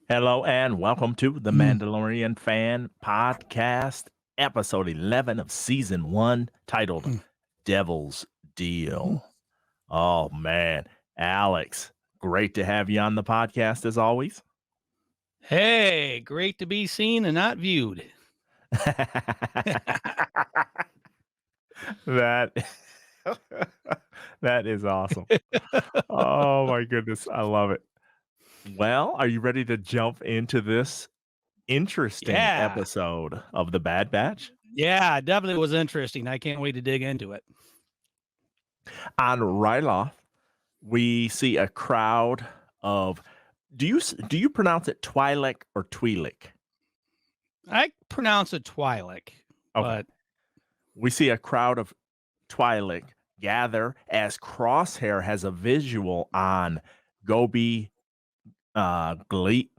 Hello and welcome to the Mm, Mandalorian Fan Podcast, episode 11 of season 1, titled mm, Devil's mm. Deal. Oh man, Alex, great to have you on the podcast as always. Hey, great to be seen and not viewed. that that is awesome. Oh my goodness, I love it. Well, are you ready to jump into this interesting Yeah. episode of The Bad Batch? Yeah, definitely was interesting. I can't wait to dig into it. On Ryloth, we see a crowd of do you pronounce it Twi'lek or Twi'lek? I pronounce it Twi'lek, Okay. but We see a crowd of Twi'lek gather as Crosshair has a visual on Gobi Glee.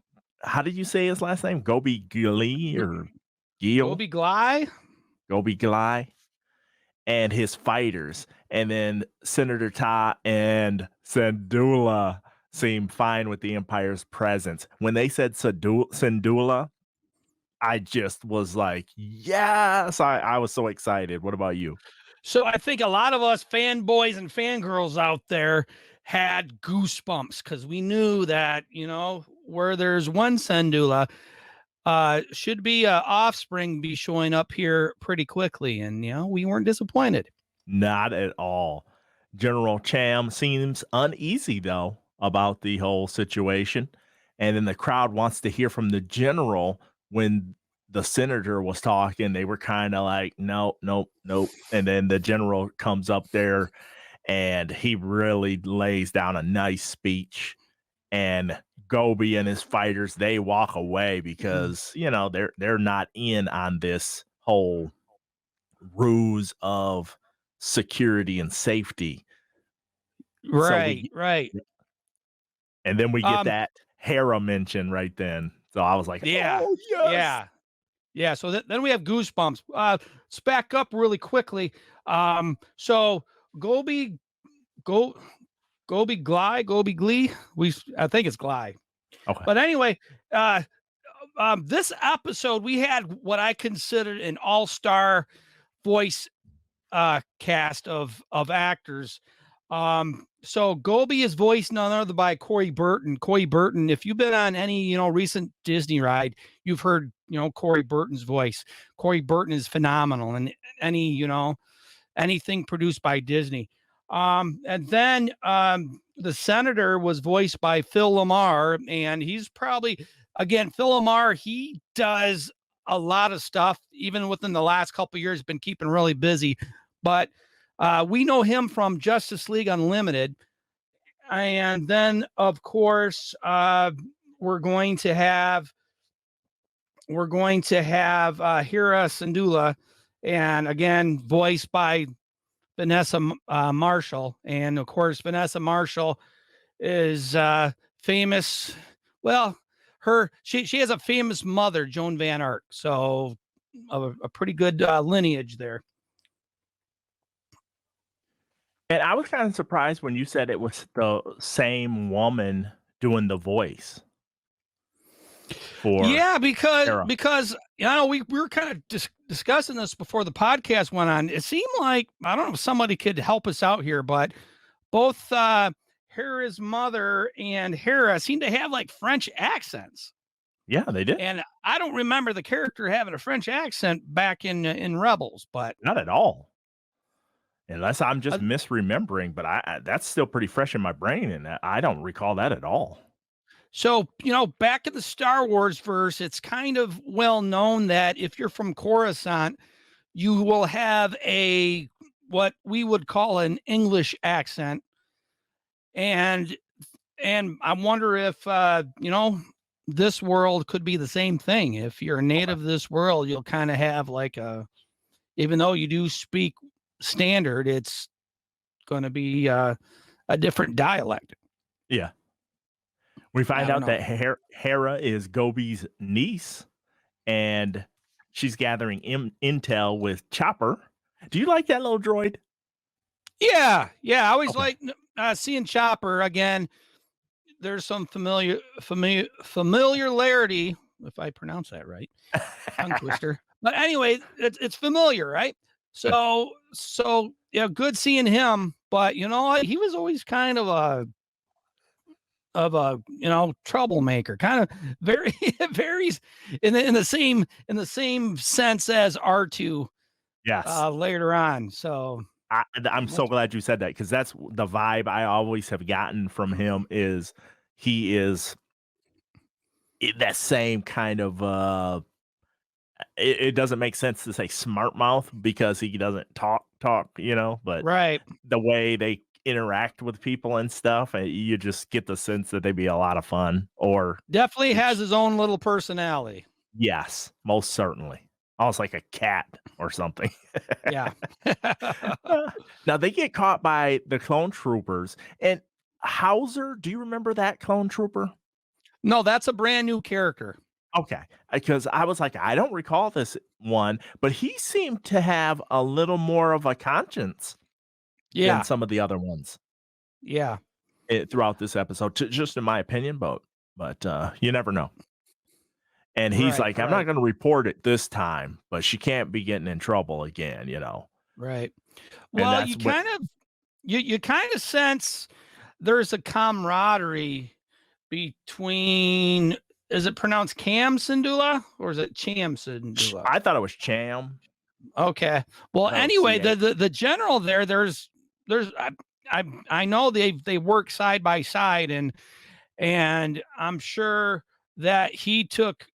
How did you say his last name? Gobi Glee Go or Gil? Gobi Glai? Gobi Gly and his fighters. And then Senator Ta and Syndulla seem fine with the Empire's presence. When they said Syndulla, I just was like, yes, I was so excited. What about you? So I think a lot of us fanboys and fangirls out there had goosebumps because we knew that, where there's one Sandula, should be a offspring be showing up here pretty quickly. And, we weren't disappointed. Not at all. General Cham seems uneasy, though, about the whole situation. And then the crowd wants to hear from the general when the senator was talking. They were kind of like, no, nope, nope. And then the general comes up there and he really lays down a nice speech. And Gobi and his fighters, they walk away because, they're not in on this whole ruse of security and safety. So Right, we right. and then we get Um, that Hera mention right then. So I was like, yeah, "Oh, yes." yeah. Yeah, so then we have goosebumps. Let's back up really quickly. So Gobi, Go, Gobi Glee. I think it's Gly. Okay. But anyway, uh, this episode we had what I considered an all-star voice cast of actors. So Gobi is voiced none other by Corey Burton. Corey Burton, if you've been on any recent Disney ride, you've heard Corey Burton's voice. Corey Burton is phenomenal, and any anything produced by Disney. And then the senator was voiced by Phil Lamar, and he's probably again Phil Lamar. He does a lot of stuff, even within the last couple of years, been keeping really busy. But we know him from Justice League Unlimited, and then of course we're going to have Hera Syndulla, and again voiced by Vanessa Marshall. And of course, Vanessa Marshall is famous. Well, she has a famous mother, Joan Van Ark. So a pretty good lineage there. And I was kind of surprised when you said it was the same woman doing the voice for Yeah, because Hera. because we were kind of discussing this before the podcast went on. It seemed like I don't know if somebody could help us out here, but both Hera's mother and Hera seem to have like French accents. Yeah, they did. And I don't remember the character having a French accent back in Rebels, but Not at all. Unless I'm uh, just misremembering, but I that's still pretty fresh in my brain, and I don't recall that at all. so back in the Star Wars verse, it's kind of well known that if you're from Coruscant, you will have a what we would call an English accent, and I wonder if this world could be the same thing. If you're a native of this world, you'll kind of have like even though you do speak standard, it's going to be a different dialect. Yeah. We I find don't out know. that Hera is Gobi's niece, and she's gathering intel with Chopper. Do you like that little droid? Yeah, I always Okay. like seeing Chopper again. there's some familiarity, if I pronounce that right, tongue twister. But anyway, it's familiar, right? So yeah, good seeing him. But you know what? He was always kind of a troublemaker, kind of very varies in the same sense as R2 Yes. later on. So I'm so that's glad you said that because that's the vibe I always have gotten from him is he is that same kind of it doesn't make sense to say smart mouth because he doesn't talk, but right. the way they interact with people and stuff, you just get the sense that they'd be a lot of fun or Definitely has it's his own little personality. yes, most certainly. Almost like a cat or something. Yeah. Uh, Now they get caught by the clone troopers and Hauser, do you remember that clone trooper? No, that's a brand new character. Okay, because I was like, I don't recall this one, but he seemed to have a little more of a conscience than Yeah. some of the other ones Yeah. throughout this episode, just in my opinion, you never know. And he's Right. like, I'm not Right. going to report it this time, but she can't be getting in trouble again. Right. And Well, that's what, you kind of sense there's a camaraderie between, is it pronounced Cam Syndulla or is it Cham Syndulla? I thought it was Cham. Okay. Well, I thought it was anyway, CA. the general there's I know they work side by side, and I'm sure that he took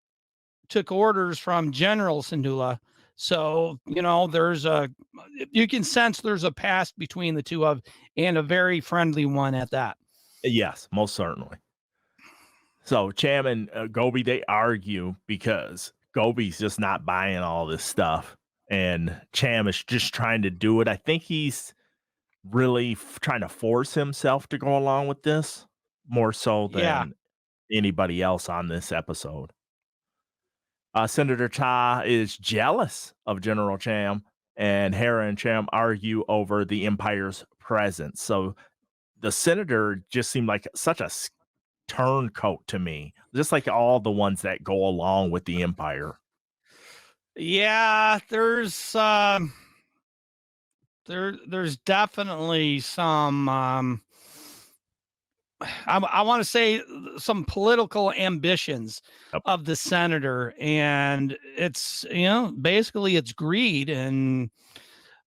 orders from General Syndulla. So, you can sense there's a past between the two of, and a very friendly one at that. Yes, most certainly. So Cham and Gobi, they argue because Gobi's just not buying all this stuff. And Cham is just trying to do it. I think he's really trying to force himself to go along with this more so Yeah. than anybody else on this episode. Senator Cha is jealous of General Cham, and Hera and Cham argue over the Empire's presence. So the senator just seemed like such a turncoat to me, just like all the ones that go along with the Empire. Yeah, there's definitely some I want to say some political ambitions Yep. of the senator, and it's basically it's greed and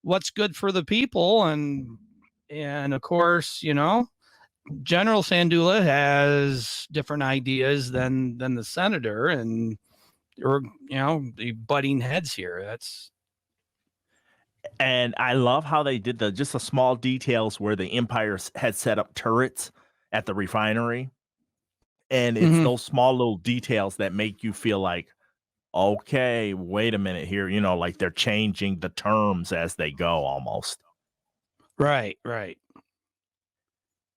what's good for the people, and of course General Sandula has different ideas than the senator, and or the butting heads here. That's And I love how they did just the small details where the Empire had set up turrets at the refinery. And it's Mhm. those small little details that make you feel like, okay, wait a minute here, like they're changing the terms as they go almost. Right, right.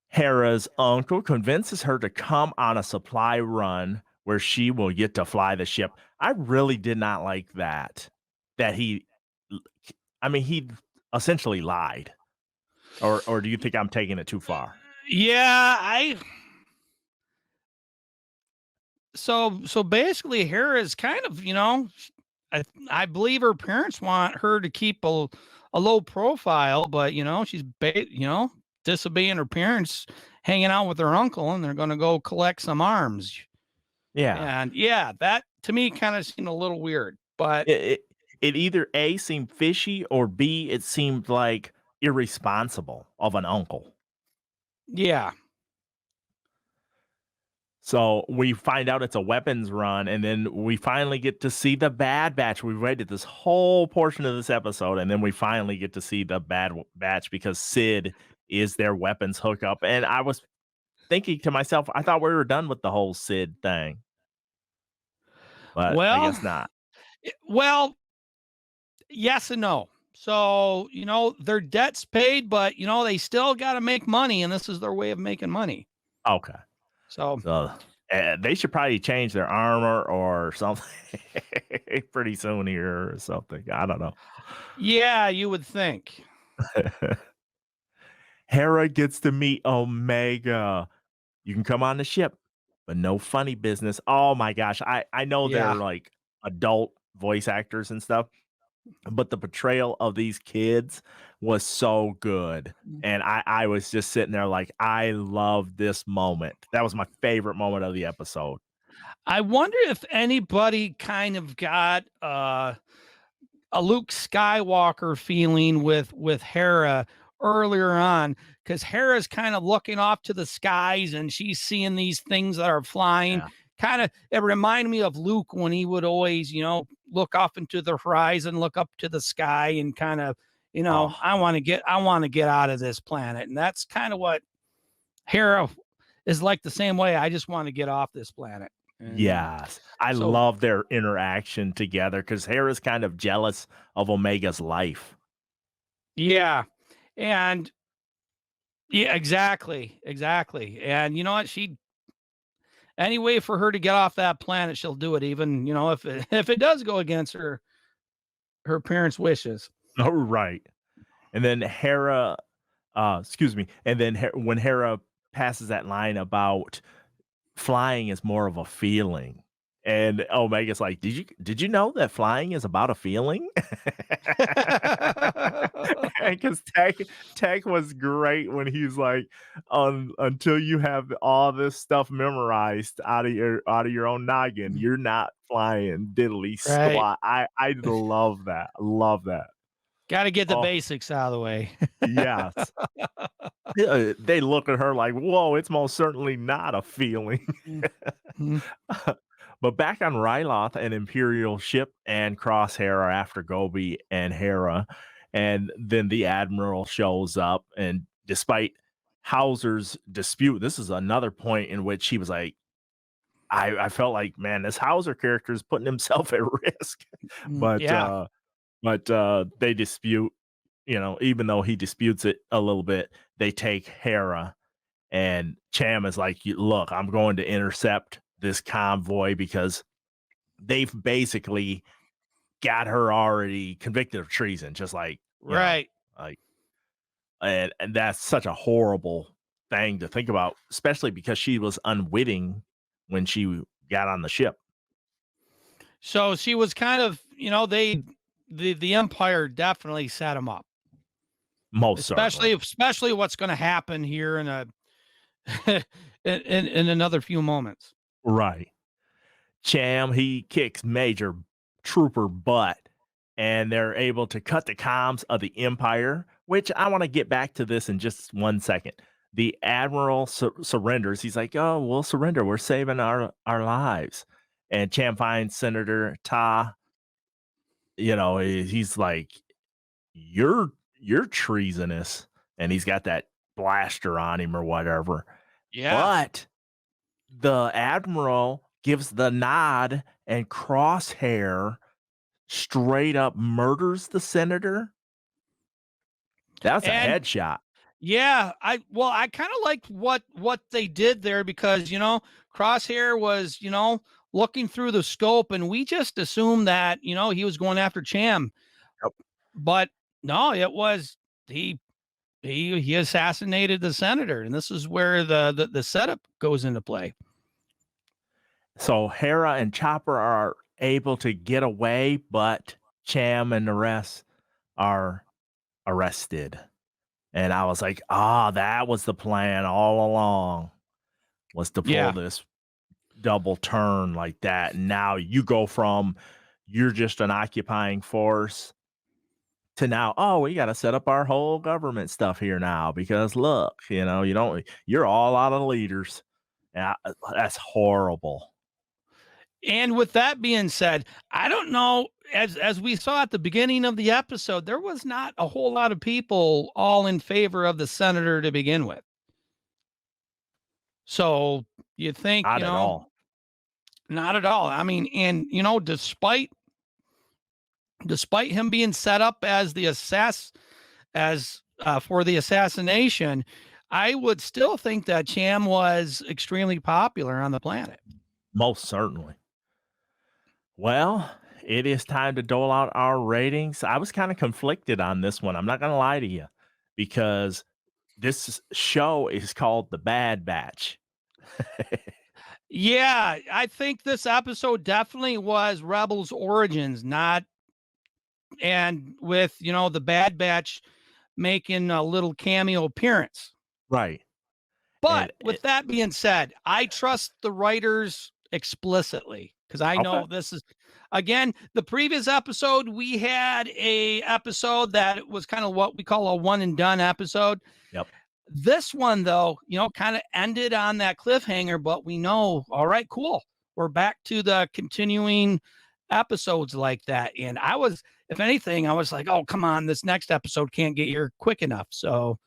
Hera's uncle convinces her to come on a supply run where she will get to fly the ship. I really did not like that. That I mean, he essentially lied. Or do you think I'm taking it too far? Yeah, so basically Hera is kind of, I believe her parents want her to keep a low profile, but she's disobeying her parents, hanging out with her uncle, and they're going to go collect some arms. Yeah. And yeah, that to me kind of seemed a little weird, but It, it it either A seemed fishy or B it seemed like irresponsible of an uncle. yeah. So we find out it's a weapons run, and then we finally get to see the Bad Batch. We waited this whole portion of this episode, and then we finally get to see the Batch because Sid is their weapons hookup. And I was thinking to myself, I thought we were done with the whole Sid thing, but I Well, guess not. well, yes and no. So, their debt's paid, but they still got to make money, and this is their way of making money. Okay. So, So they should probably change their armor or something pretty soon here or something. I don't know. yeah, you would think. Hera gets to meet Omega. You can come on the ship, but no funny business. Oh my gosh, I know Yeah. they're like adult voice actors and stuff, but the portrayal of these kids was so good. And I was just sitting there like, I love this moment. That was my favorite moment of the episode. I wonder if anybody kind of got a Luke Skywalker feeling with Hera earlier on, because Hera's kind of looking off to the skies and she's seeing these things that are flying. Yeah. Kind of, it reminded me of Luke when he would always, look off into the horizon, look up to the sky, and kind of, Oh, I want to get out of this planet, and that's kind of what Hera is like. The same way, I just want to get off this planet, and yes. I so love their interaction together because Hera's kind of jealous of Omega's life. yeah, and yeah, exactly, exactly. And you know what? She any way for her to get off that planet, she'll do it, even if it, if it does go against her parents' wishes. Oh, right. And then Hera, excuse me. And then when Hera passes that line about flying is more of a feeling. And Omega's like, did you know that flying is about a feeling? Because Tech was great when he's like, until you have all this stuff memorized out of your own noggin, you're not flying diddly Right. squat. I love that. Love that. Got to get the Oh basics out of the way. yes. Yeah, they look at her like, whoa, it's most certainly not a feeling. Mhm. But back on Ryloth, an Imperial ship and Crosshair are after Gobi and Hera. And then the Admiral shows up. And despite Hauser's dispute, this is another point in which he was like, I felt like, man, this Hauser character is putting himself at risk. but Yeah. uh they dispute, even though he disputes it a little bit, they take Hera and Cham is like, look, I'm going to intercept this convoy because they've basically got her already convicted of treason, just like, Right. like, and that's such a horrible thing to think about, especially because she was unwitting when she got on the ship. So she was kind of, the Empire definitely set him up, Most especially certainly. especially what's going to happen here in a in another few moments. Right. Cham, he kicks major trooper butt, and they're able to cut the comms of the Empire, which I want to get back to this in just 1 second. The Admiral surrenders. He's like, oh, we'll surrender. We're saving our lives. And Cham finds Senator Ta, he's like, you're treasonous. And he's got that blaster on him or whatever. Yeah. But the Admiral gives the nod, and Crosshair straight up murders the senator. That's a And headshot. yeah, I kind of liked what they did there, because Crosshair was looking through the scope, and we just assumed that he was going after Cham, Yep. but no, it was he he assassinated the senator, and this is where the setup goes into play. So Hera and Chopper are able to get away, but Cham and the rest are arrested. And I was like, that was the plan all along, was to pull Yeah. this double turn like that. And now you go from you're just an occupying force to now, we got to set up our whole government stuff here now because look, you're all out of leaders. Yeah, that's horrible. And with that being said, I don't know, as we saw at the beginning of the episode, there was not a whole lot of people all in favor of the senator to begin with. So you think, Not at all. not at all. I mean, and despite him being set up as the as for the assassination, I would still think that Cham was extremely popular on the planet. Most certainly. Well, it is time to dole out our ratings. I was kind of conflicted on this one. I'm not going to lie to you because this show is called The Bad Batch. Yeah, I think this episode definitely was Rebels origins, not and with, the Bad Batch making a little cameo appearance. Right. But And with that being said, I trust the writers explicitly because I okay. know this is again the previous episode we had a episode that was kind of what we call a one and done episode. Yep. This one though, kind of ended on that cliffhanger, but we know, all right, cool. We're back to the continuing episodes like that. And I was, if anything, I was like, oh, come on, this next episode can't get here quick enough. So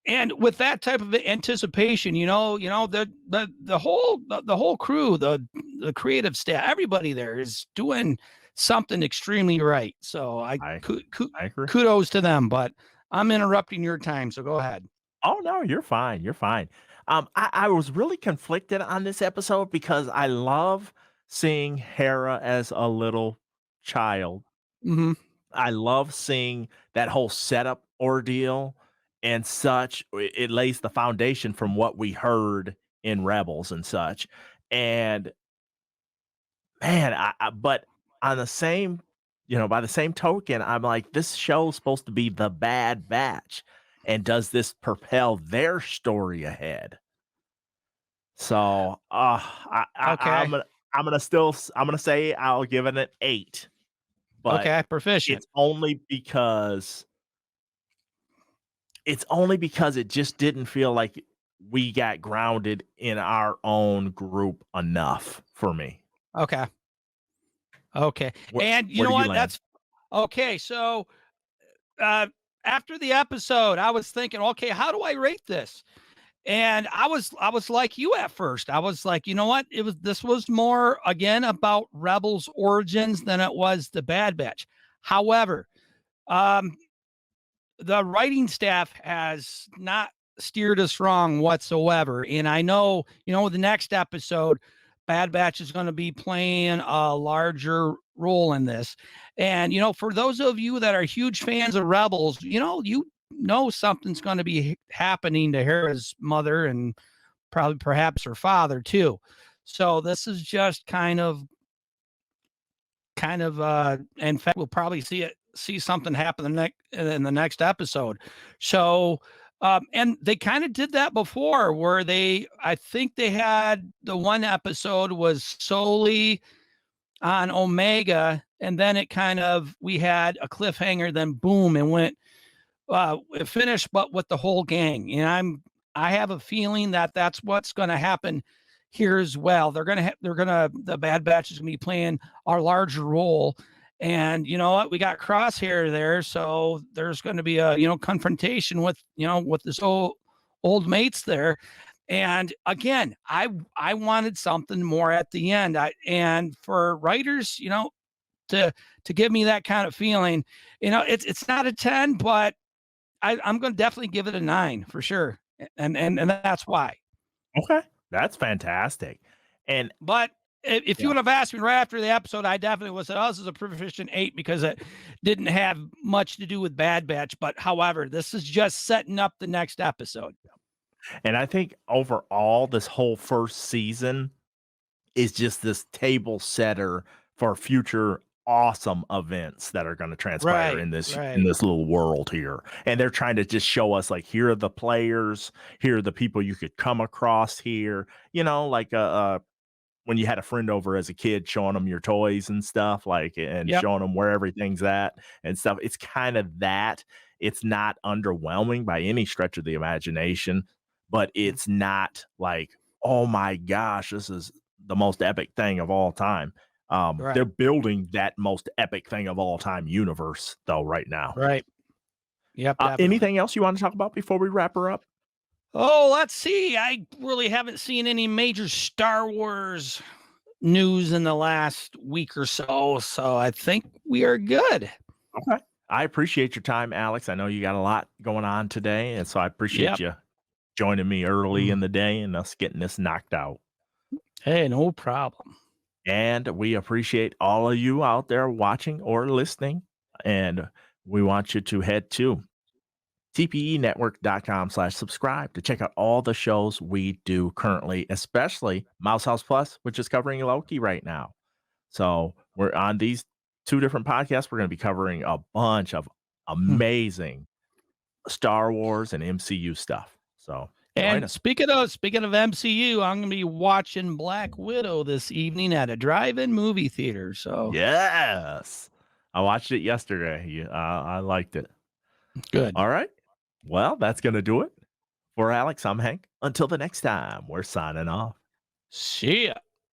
and with that type of anticipation, the whole crew, the creative staff, everybody there is doing something extremely right. So I I agree. kudos to them. But I'm interrupting your time, so go ahead. Oh no, you're fine. You're fine. I was really conflicted on this episode because I love seeing Hera as a little child. Hmm. I love seeing that whole setup ordeal and such. It lays the foundation from what we heard in Rebels and such. And man, but on the same, by the same token, I'm like, this show's supposed to be the Bad Batch. And does this propel their story ahead? So, Okay. I'm gonna say I'll give it an 8, but Okay. Proficient. it's only because it just didn't feel like we got grounded in our own group enough for me. Okay. Okay. And you Where know do you what? land? That's okay. So uh after the episode, I was thinking, okay, how do I rate this? And I was like you at first. I was like, you know what? This was more again about Rebels origins than it was the Bad Batch. However, um, the writing staff has not steered us wrong whatsoever. And I know, the next episode, Bad Batch is going to be playing a larger role in this. And, for those of you that are huge fans of Rebels, you know something's going to be happening to Hera's mother and probably perhaps her father too. So this is just kind of in fact we'll probably see something happen in the next episode. So and they kind of did that before where I think they had the one episode was solely on Omega, and then we had a cliffhanger, then boom, and went it finished, but with the whole gang. And I have a feeling that that's what's going to happen here as well. The Bad Batch is going to be playing our larger role. And you know what? We got Crosshair there, so there's going to be a confrontation with this old mates there. And again, I wanted something more at the end. And for writers, to give me that kind of feeling, it's not a 10, but I'm going to definitely give it a 9 for sure, and that's why. Okay, that's fantastic. And But if you yeah, would have asked me right after the episode, I definitely would have said, "Oh, this is a proficient 8 because it didn't have much to do with Bad Batch." But however, this is just setting up the next episode. and I think overall, this whole first season is just this table setter for future awesome events that are going to transpire Right, in right. this little world here. And they're trying to just show us like here are the players, here are the people you could come across here, like when you had a friend over as a kid showing them your toys and stuff like and Yep, showing them where everything's at and stuff. It's kind of that. It's not underwhelming by any stretch of the imagination, but it's not like, oh my gosh, this is the most epic thing of all time. They're right, building that most epic thing of all time universe though right now. right. Yep, definitely. Anything else you want to talk about before we wrap her up? Oh, let's see. I really haven't seen any major Star Wars news in the last week or so, so I think we are good. Okay. I appreciate your time, Alex. I know you got a lot going on today, and so I appreciate Yep. you joining me early Mm. in the day and us getting this knocked out. Hey, no problem. And we appreciate all of you out there watching or listening. And we want you to head to tpenetwork.com/subscribe to check out all the shows we do currently, especially Mouse House Plus, which is covering Loki right now. So we're on these two different podcasts. We're going to be covering a bunch of Hmm. amazing Star Wars and MCU stuff. So join And us. speaking of MCU, I'm gonna be watching Black Widow this evening at a drive-in movie theater. So Yes. I watched it yesterday. Yeah, I liked it. good. All right. Well, that's going to do it. For Alex, I'm Hank. Until the next time, we're signing off. See ya.